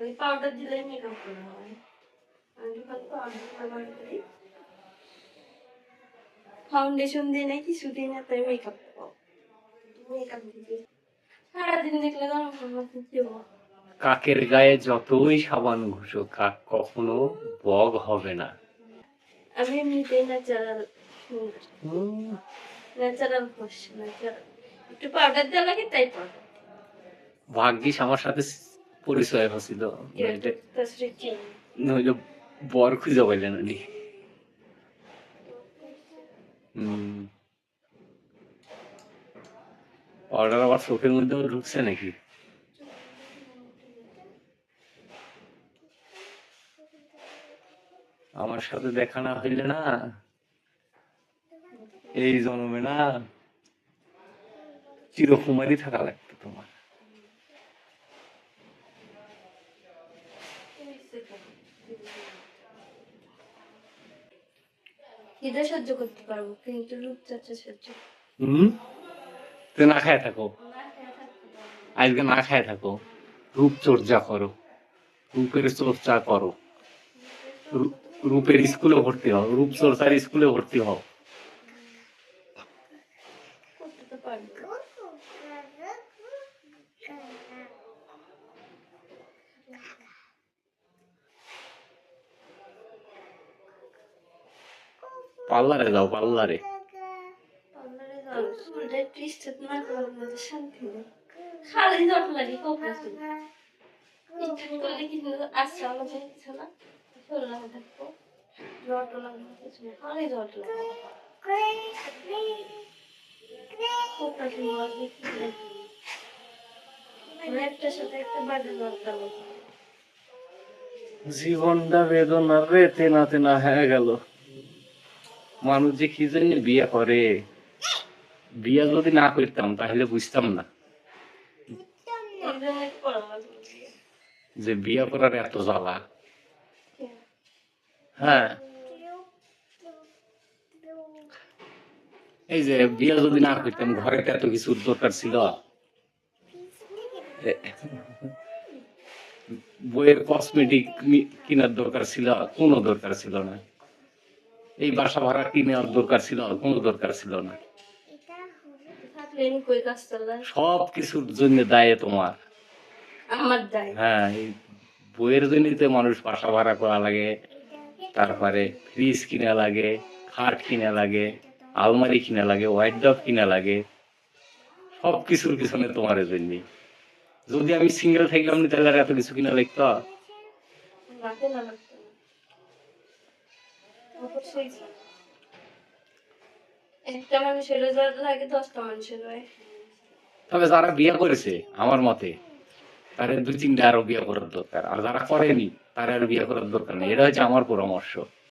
ওই পাউডার দিলে মেকআপ করা হয়। আমি খালি পাউডার ব্যবহার করি। ফাউন্ডেশন দিয়ে না কিছুদিন তাই মেকআপ দিতে সারাদিন দেখলে গরম করতে দেবো। কাকের গায়ে যতই সাবান ঘুষো কাক কখনো বগ হবে না। আমি এমনিতেই ন্যাচারাল ন্যাচারাল ঘষ ন্যাচারাল একটু পাউডার দেওয়া লাগে তাই পাউডার। ভাগ্যিস আমার সাথে পরিচয় হয়েছিল, নইলে বর খুঁজে পাইলেন উনি। অর্ডার আবার চোখের মধ্যেও ঢুকছে নাকি? আমার সাথে দেখা না হইলে না এই জন্মে না চিরকুমারী থাকা লাগতো তোমার। খিদে সহ্য করতে পারবো কিন্তু রূপচর্চা সহ্য তুই না খায় থাকো, আজকে না খায় থাকো, রূপচর্চা করো, রূপের চর্চা করো, রূপের স্কুলে ভর্তি হও, রূপচর্চার স্কুলে ভর্তি হও। করতে তো পারবো। পার্লারে যাও, পার্লারে। চুলটা টুইস্টেড না করলে শান্তি নেই। খালি জট লাগে কোপড়া চুল। স্ট্রেট করলে কিন্তু আচ্ছা আমাদের কিছু না। শরীর থাকবো। জট লাগবে কিছু না। খালি জট লাগে। কোপড়া চুল লাগবে কি লাগে? একটার সাথে একটা বাজে দরকার। জীবনটা বেদনার রে তেনা তেনা হয়ে গেল। মানুষ যে কি জন্য বিয়ে করে, বিয়ে যদি না করতাম তাহলে বুঝতাম না যে বিয়ে করার এত জ্বালা। হ্যাঁ, এই যে বিয়ে যদি না করতাম ঘরে এত কিছুর দরকার ছিল, বইয়ের কসমেটিক কেনার দরকার ছিল, কোনো দরকার ছিল না। এই বাসা ভাড়া কিনার দরকার ছিল, কোনো দরকার ছিল না। সব কিছুর জন্য দায় তোমার, আমার দায়। হ্যাঁ, এই বইয়ের জন্যই তো মানুষ বাসা ভাড়া করা লাগে, তারপরে ফ্রিজ কিনা লাগে, খাট কিনা লাগে, আলমারি কিনা লাগে, হোয়াইট ডব কিনা লাগে, সব কিছুর পিছনে তোমার জন্য। যদি আমি সিঙ্গেল থাকলাম না তাহলে আর এত কিছু কিনা লাগতো? একটা মানুষের লাগে 10টা মানুষের হয়। তবে যারা বিয়ে করেছে আমার মতে তাদের 2-3টা আরো বিয়ে করার দরকার, আর যারা করেনি তারা আর বিয়ে করার দরকার নেই। এটা হচ্ছে আমার পরামর্শ।